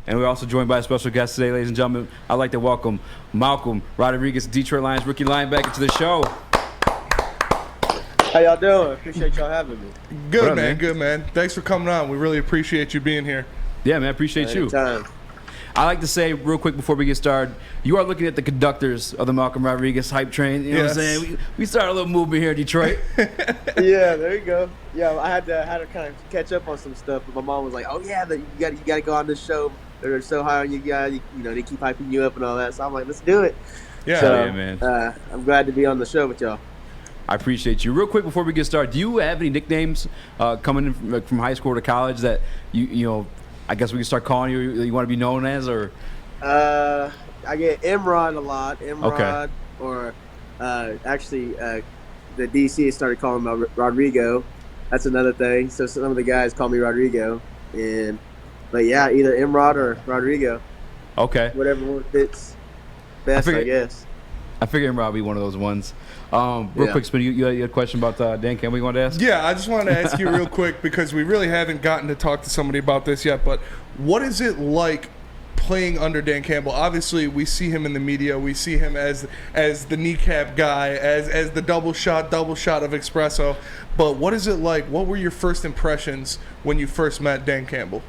And we're also joined by a special guest today, ladies and gentlemen. I'd like to welcome Malcolm Rodriguez, Detroit Lions rookie linebacker, to the show. How y'all doing? Appreciate y'all having me. Good, man. Good, man. Thanks for coming on. We really appreciate you being here. Yeah, man. Appreciate you. Anytime. I like to say real quick before we get started, you are looking at the conductors of the Malcolm Rodriguez hype train. You know what I'm saying? We started a little movement here in Detroit. Yeah, there you go. Yeah, I had to kind of catch up on some stuff, but my mom was like, "Oh yeah, you got to go on this show. They're so high on you guys. You know, they keep hyping you up and all that." So I'm like, "Let's do it." Yeah, so, yeah, man. I'm glad to be on the show with y'all. I appreciate you. Real quick before we get started, do you have any nicknames coming in from high school to college that you know? I guess we can start calling you want to be known as, or I get Imran a lot. Imran, okay. Or actually, the DC started calling me Rodrigo. That's another thing. So some of the guys call me Rodrigo, but yeah, either Imran or Rodrigo. Okay. Whatever one fits best, I guess. I figure Imran will be one of those ones. Real quick, Spin, you had a question about Dan Campbell you wanted to ask? Yeah, I just wanted to ask you real quick because we really haven't gotten to talk to somebody about this yet, but what is it like playing under Dan Campbell? Obviously, we see him in the media. We see him as the kneecap guy, as the double shot of espresso. But what is it like? What were your first impressions when you first met Dan Campbell?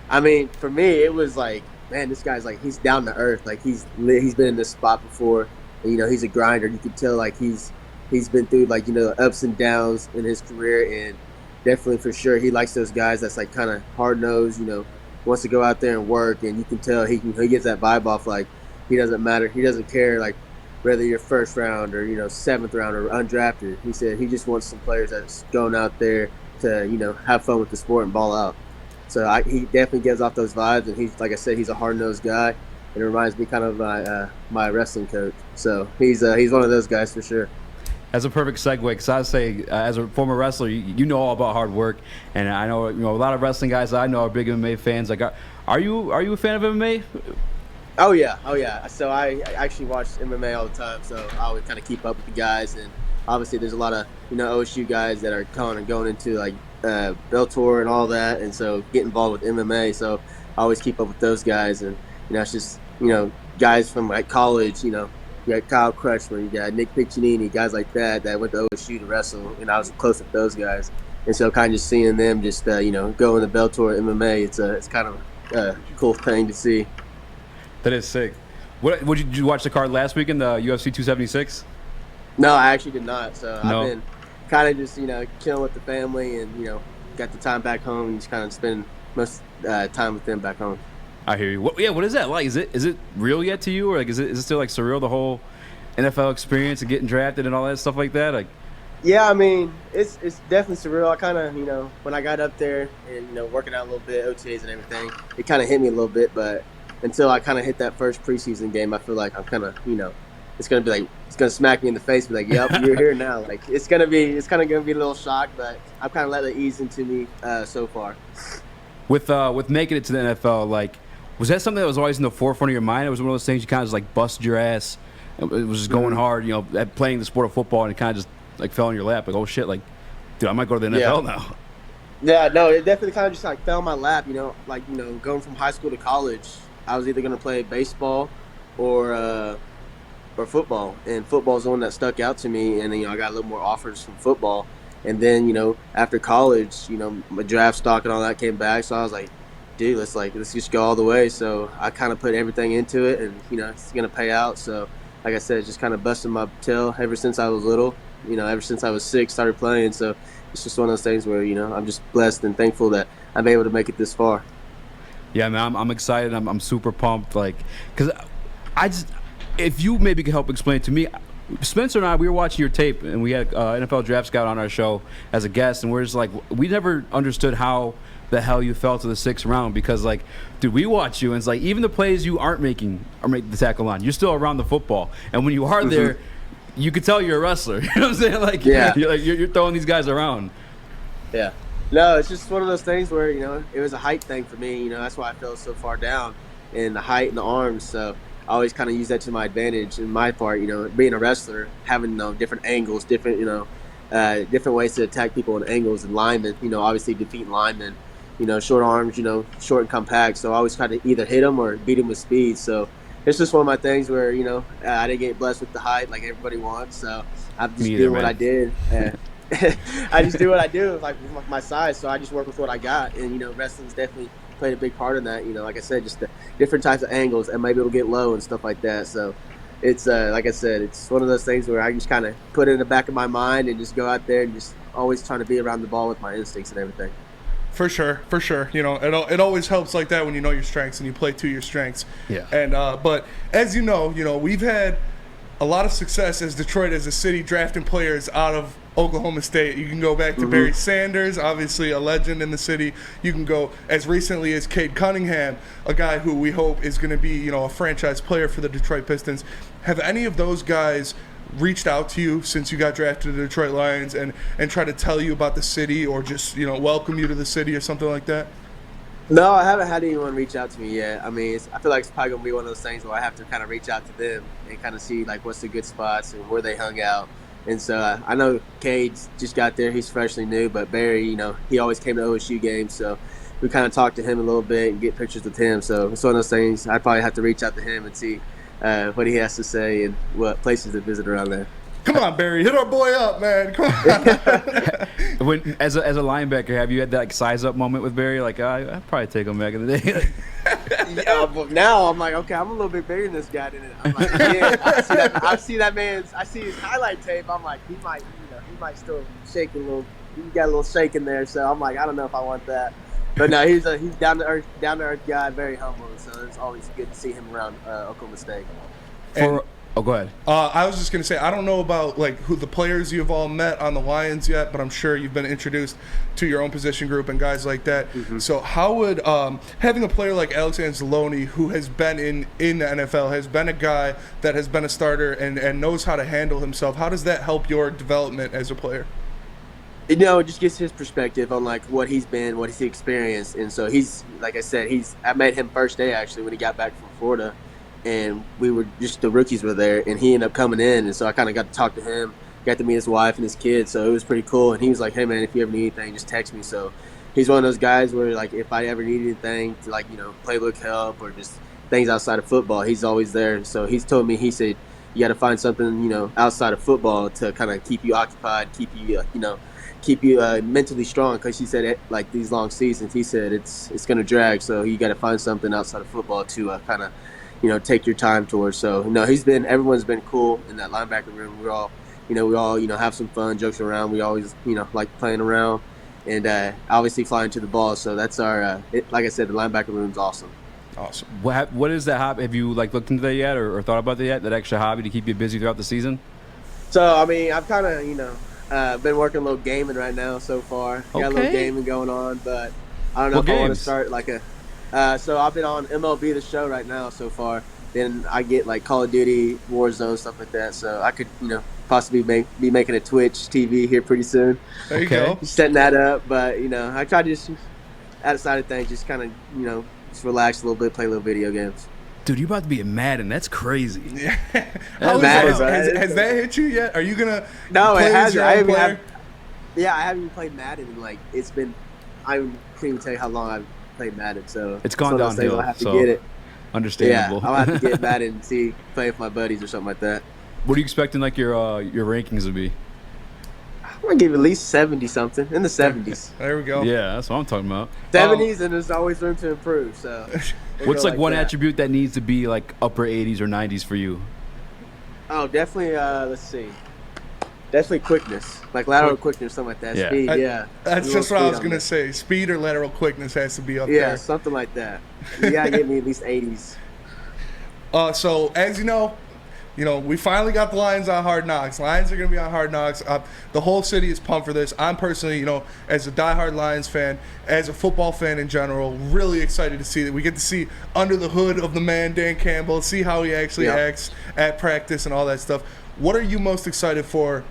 I mean, for me, it was like, man, this guy's like, he's down to earth. Like he's been in this spot before. And, you know, he's a grinder. You can tell like he's been through like, you know, ups and downs in his career, and definitely for sure he likes those guys that's like kind of hard nosed. You know, wants to go out there and work, and you can tell he gets that vibe off. Like he doesn't matter. He doesn't care like whether you're first round or, you know, seventh round or undrafted. He said he just wants some players that's going out there to, you know, have fun with the sport and ball out. So he definitely gives off those vibes, and he's, like I said, he's a hard nosed guy. It reminds me kind of my wrestling coach. So he's one of those guys for sure. That's a perfect segue, because I say, as a former wrestler, you know all about hard work, and I know, you know, a lot of wrestling guys I know are big MMA fans. Like, are you a fan of MMA? Oh yeah. So I actually watch MMA all the time. So I always kind of keep up with the guys, and obviously there's a lot of, you know, OSU guys that are kind of going into like Bellator and all that, and so get involved with MMA. So I always keep up with those guys, and you know, it's just, you know, guys from like college, you know, you got Kyle Crutchman, you got Nick Piccinini, guys like that went to OSU to wrestle, and I was close with those guys. And so kind of just seeing them just, you know, go in the Bellator MMA, it's kind of a cool thing to see. That is sick. Did you watch the card last week in the UFC 276? No, I actually did not. So No. I've been kind of just, you know, chilling with the family, and, you know, got the time back home and just kind of spend most time with them back home. I hear you. What is that like? Is it real yet to you, or like is it still like surreal, the whole NFL experience and getting drafted and all that stuff like that? Like, yeah, I mean, it's definitely surreal. I kind of, you know, when I got up there and, you know, working out a little bit, OTAs and everything, it kind of hit me a little bit. But until I kind of hit that first preseason game, I feel like I'm kind of, you know, it's gonna smack me in the face, be like, "Yep, you're here now." Like it's kind of gonna be a little shock, but I've kind of let it ease into me so far. With making it to the NFL, like, was that something that was always in the forefront of your mind? It was one of those things you kind of just like busted your ass. It was just going hard, you know, at playing the sport of football, and it kind of just like fell in your lap. Like, oh shit, like, dude, I might go to the NFL now. Yeah, no, it definitely kind of just like fell in my lap. You know, like, you know, going from high school to college, I was either gonna play baseball or football, and football's the one that stuck out to me. And you know, I got a little more offers from football. And then, you know, after college, you know, my draft stock and all that came back, so I was like, dude, let's just go all the way. So I kind of put everything into it, and, you know, it's going to pay out. So, like I said, just kind of busting my tail ever since I was little, you know, ever since I was 6, started playing. So it's just one of those things where, you know, I'm just blessed and thankful that I'm able to make it this far. Yeah, man, I'm excited. I'm super pumped. Like, because if you maybe could help explain it to me, Spencer and I, we were watching your tape, and we had NFL Draft Scout on our show as a guest, and we're just like, we never understood how the hell you fell to the 6th round, because, like, dude, we watch you, and it's like, even the plays you aren't making are making the tackle line. You're still around the football, and when you are there, you could tell you're a wrestler. You know what I'm saying? Like, yeah, you're throwing these guys around. Yeah. No, it's just one of those things where, you know, it was a height thing for me. You know, that's why I fell so far down, in the height and the arms. So I always kind of use that to my advantage in my part. You know, being a wrestler, having, you know, different angles, different, you know, different ways to attack people in angles, and linemen. You know, obviously defeating linemen. short arms, short and compact. So I always try to either hit him or beat him with speed. So it's just one of my things where I didn't get blessed with the height like everybody wants. So I just Me do either, what man. I did. I just do what I do, like with my size. So I just work with what I got, and wrestling's definitely played a big part in that. Like I said, just the different types of angles, and maybe it'll get low and stuff like that. So it's like I said, it's one of those things where I just kind of put it in the back of my mind and just go out there and just always trying to be around the ball with my instincts and everything. For sure. It always helps like that when you know your strengths and you play to your strengths. Yeah. And but as you know, we've had a lot of success as Detroit as a city drafting players out of Oklahoma State. You can go back to Barry Sanders, obviously a legend in the city. You can go as recently as Cade Cunningham, a guy who we hope is going to be, a franchise player for the Detroit Pistons. Have any of those guys reached out to you since you got drafted to the Detroit Lions and try to tell you about the city or just, welcome you to the city or something like that? No, I haven't had anyone reach out to me yet. I mean, I feel like it's probably going to be one of those things where I have to kind of reach out to them and kind of see, like, what's the good spots and where they hung out. And so I know Cade just got there. He's freshly new, but Barry, he always came to OSU games. So we kind of talked to him a little bit and get pictures with him. So it's one of those things I'd probably have to reach out to him and see what he has to say and what places to visit around there. Come on, Barry, hit our boy up, man. Come on. As a linebacker, have you had that size up moment with Barry? Like, I'd probably take him back in the day. Yeah, but now I'm like, okay, I'm a little bit bigger than this guy. I'm like, yeah, I see his highlight tape. I'm like, he might still shake a little. He got a little shake in there. So I'm like, I don't know if I want that. But no, he's down to earth guy, very humble. So it's always good to see him around Oklahoma State. Go ahead. I was just going to say, I don't know about who the players you've all met on the Lions yet, but I'm sure you've been introduced to your own position group and guys like that. Mm-hmm. So how would having a player like Alex Anzalone, who has been in the NFL, has been a guy that has been a starter and knows how to handle himself, how does that help your development as a player? It just gets his perspective on what he's been, what he's experienced. And so he's, like I said, I met him first day actually when he got back from Florida. And we were just the rookies were there, and he ended up coming in, and so I kind of got to talk to him, got to meet his wife and his kids, so it was pretty cool. And he was like, "Hey man, if you ever need anything, just text me." So he's one of those guys where if I ever need anything to playbook help or just things outside of football, he's always there. So he's told me, he said, you got to find something outside of football to kind of keep you occupied, keep you mentally strong, because he said these long seasons, he said it's going to drag, so you got to find something outside of football to kind of take your time towards. So everyone's been cool in that linebacker room. We all have some fun, jokes around. We always like playing around, and obviously flying to the ball. So that's our like I said, the linebacker room's awesome. Awesome. What is that hobby? Have you looked into that yet, or thought about that yet? That extra hobby to keep you busy throughout the season? So I mean, I've kind of been working a little gaming right now so far. Got a little gaming going on, but I don't know if I want to start so I've been on MLB The Show right now so far. Then I get Call of Duty, Warzone, stuff like that. So I could, possibly be making a Twitch TV here pretty soon. There you go. Setting that up. But, I try to just, outside of things, just kind of, just relax a little bit, play a little video games. Dude, you're about to be a Madden. That's crazy. Yeah. Has that hit you yet? Are you going to No, play it hasn't. I player? haven't even played Madden in, it's been, I can't even tell you how long I've played Madden, so it's gone downhill. I'll have to get it. Understandable. Yeah, I'll have to get Madden and play with my buddies or something like that. What are you expecting your rankings to be? I'm gonna give at least 70 something, in the 70s. There we go. Yeah, that's what I'm talking about. 70s, and there's always room to improve. So what's one attribute that needs to be upper 80s or 90s for you? Oh, definitely. Let's see. Definitely quickness, lateral quickness, something like that. Yeah. Speed, yeah. That's just what I was gonna say. Speed or lateral quickness has to be up there. Yeah, something like that. You gotta give me at least 80s. So as you know, we finally got the Lions on Hard Knocks. Lions are gonna be on Hard Knocks. The whole city is pumped for this. I'm personally, as a diehard Lions fan, as a football fan in general, really excited to see that we get to see under the hood of the man Dan Campbell, see how he actually acts at practice and all that stuff. What are you most excited for,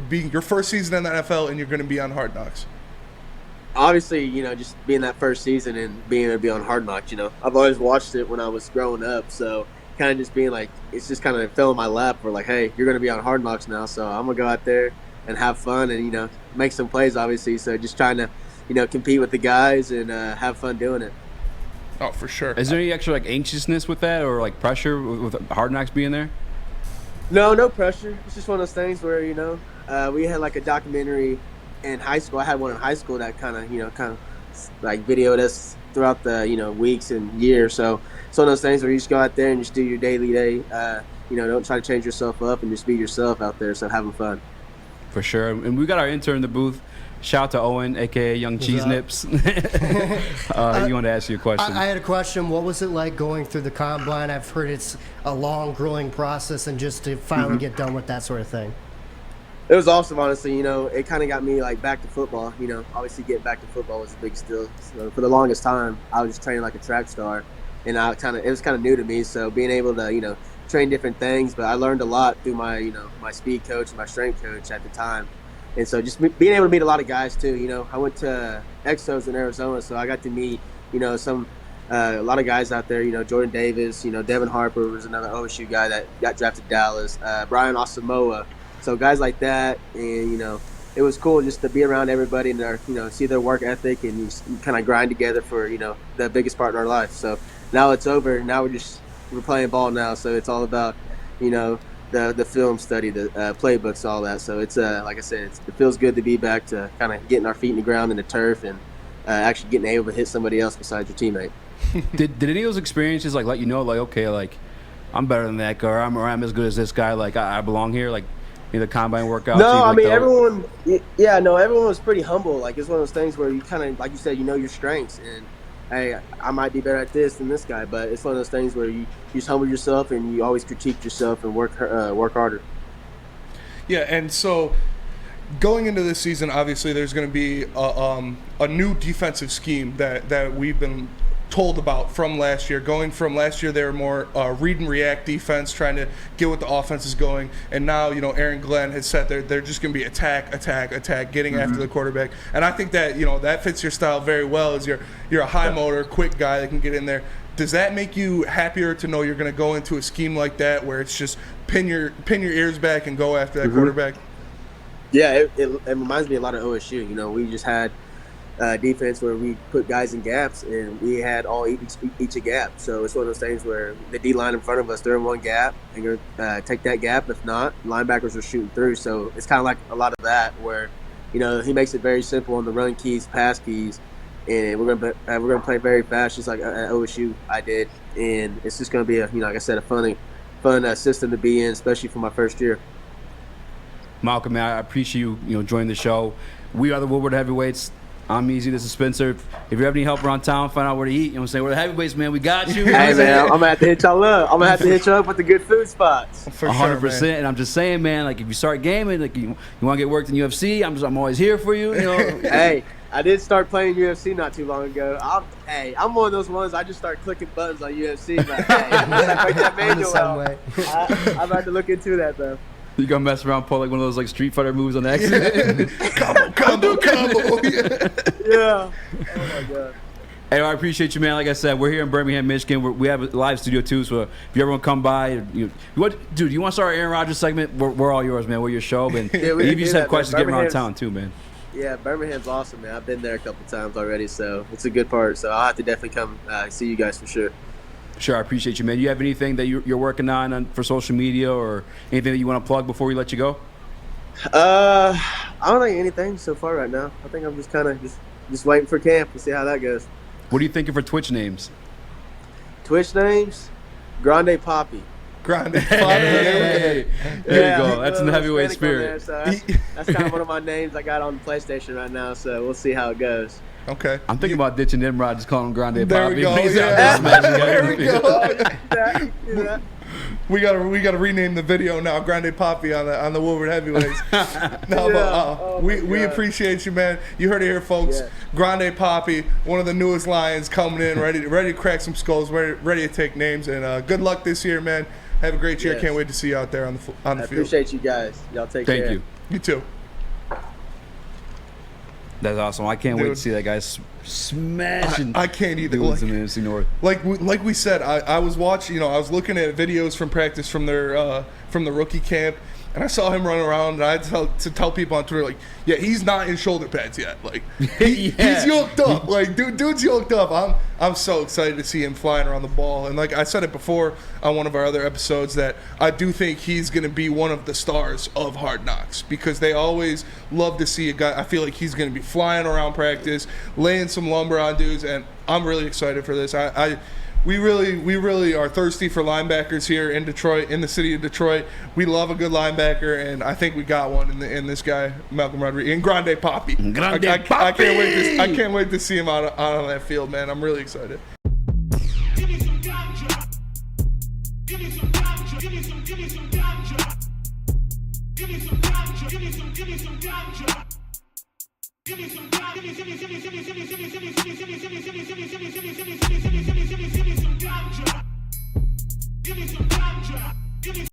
being your first season in the NFL and you're going to be on Hard Knocks? Obviously, just being that first season and being able to be on Hard Knocks, I've always watched it when I was growing up. So kind of just being it's just kind of fell in my lap. We're hey, you're going to be on Hard Knocks now. So I'm going to go out there and have fun and, make some plays, obviously. So just trying to compete with the guys and have fun doing it. Oh, for sure. Is there any extra like anxiousness with that, or like pressure with Hard Knocks being there? No pressure. It's just one of those things where we had like a documentary in high school. I had one in high school that kind of like videoed us throughout the weeks and years. So it's one of those things where you just go out there and just do your daily day. Don't try to change yourself up and just be yourself out there. So having fun. For sure. And we got our intern in the booth. Shout out to Owen, aka Young Cheese Nips. You wanted to ask you a question. I had a question. What was it like going through the combine? I've heard it's a long, grueling process, and just to finally get done with that sort of thing. It was awesome, honestly. It kind of got me like back to football. Obviously getting back to football was a big deal. So for the longest time, I was just training like a track star, and it was kind of new to me. So being able to train different things, but I learned a lot through my my speed coach and my strength coach at the time. And so just being able to meet a lot of guys too. I went to Exos in Arizona, so I got to meet a lot of guys out there. Jordan Davis, Devin Harper was another OSU guy that got drafted to Dallas. Brian Asamoah, so guys like that, and it was cool just to be around everybody and see their work ethic and you kind of grind together for the biggest part in our life. So now it's over. Now we're playing ball now, so it's all about the film study, the playbooks, all that. So it's like I said, it feels good to be back to kind of getting our feet in the ground in the turf and actually getting able to hit somebody else besides your teammate. Did any of those experiences like let you know like, okay, like I'm better than that guy, or I'm as good as this guy, like I belong here, like the combine workout? No, I mean everyone was pretty humble. Like it's one of those things where you kind of, like you said, your strengths, and hey, I might be better at this than this guy, but it's one of those things where you just humble yourself and you always critique yourself and work harder. Yeah, and so going into this season, obviously there's going to be a new defensive scheme that we've been told about from last year. Going from last year, they were more read and react defense, trying to get what the offense is going. And now, Aaron Glenn has said they're just going to be attack, getting after the quarterback. And I think that that fits your style very well. As you're a high motor, quick guy that can get in there. Does that make you happier to know you're going to go into a scheme like that where it's just pin your ears back and go after that quarterback? Yeah, it reminds me a lot of OSU. We just had defense where we put guys in gaps, and we had all each a gap. So it's one of those things where the D line in front of us, they're in one gap, and you're going to take that gap. If not, linebackers are shooting through. So it's kind of like a lot of that where, he makes it very simple on the run keys, pass keys, and we're gonna play very fast, just like at OSU I did. And it's just going to be like I said, a fun system to be in, especially for my first year. Malcolm, man, I appreciate you joining the show. We are the Woodward Heavyweights. I'm Eazy. This is Spencer. If you have any help around town, find out where to eat. We're the heavyweights, man. We got you. Hey, man, I'm going to have to hit y'all up. I'm going to have to hit you up with the good food spots. For 100%. Sure, and I'm just saying, man, like if you start gaming, like you want to get worked in UFC, I'm always here for you. Hey, I did start playing UFC not too long ago. I'm one of those ones, I just start clicking buttons on UFC. But hey, I break that manual out. I'm about to look into that, though. You gonna mess around, pull like one of those like Street Fighter moves on accident? combo. Yeah. Oh my god. Hey, I appreciate you, man. Like I said, we're here in Birmingham, Michigan. We have a live studio too, so if you ever want to come by, dude, you want to start our Aaron Rodgers segment? We're all yours, man. We're your show, and yeah, if you just have questions, get around town too, man. Yeah, Birmingham's awesome, man. I've been there a couple times already, so it's a good part. So I'll have to definitely come see you guys for sure. Sure, I appreciate you, man. You have anything that you're working on for social media or anything that you want to plug before we let you go? I don't think anything so far right now. I think I'm just kind of just waiting for camp to see how that goes. What are you thinking for Twitch names? Twitch names? Grande Poppy. Grande Poppy. Hey, there you go. That's in the heavyweight spirit. There, so that's kind of one of my names I got on the PlayStation right now, so we'll see how it goes. Okay. I'm thinking about ditching Nimrod, just calling him Grande Poppy. There we go. There we go. We gotta rename the video now, Grande Poppy on the Woodward Heavyweights. We appreciate you, man. You heard it here, folks. Yeah. Grande Poppy, one of the newest Lions coming in, ready to crack some skulls, ready to take names, and good luck this year, man. Have a great year. Yes. Can't wait to see you out there on the field. I appreciate you guys. Y'all take care. Thank you. You too. That's awesome. I can't wait to see that guy smashing. I can't either. Dudes in the NFC North. Like we said, I was watching. I was looking at videos from practice from their from the rookie camp, and I saw him run around, and I had to tell people on Twitter, like, yeah, he's not in shoulder pads yet. Like, he's yoked up. Like, dude's yoked up. I'm so excited to see him flying around the ball. And like I said it before on one of our other episodes, that I do think he's going to be one of the stars of Hard Knocks, because they always love to see a guy. I feel like he's going to be flying around practice, laying some lumber on dudes, and I'm really excited for this. We really are thirsty for linebackers here in Detroit, in the city of Detroit. We love a good linebacker, and I think we got one in this guy, Malcolm Rodriguez, and Grande Papi. I can't wait to see him out on that field, man. I'm really excited. Give me some ganja. Give me some ganja. Give me some ganja. Give me some ganja. Give me some ganja. Give me some ganja. Give me some ganja. Give me some ganja.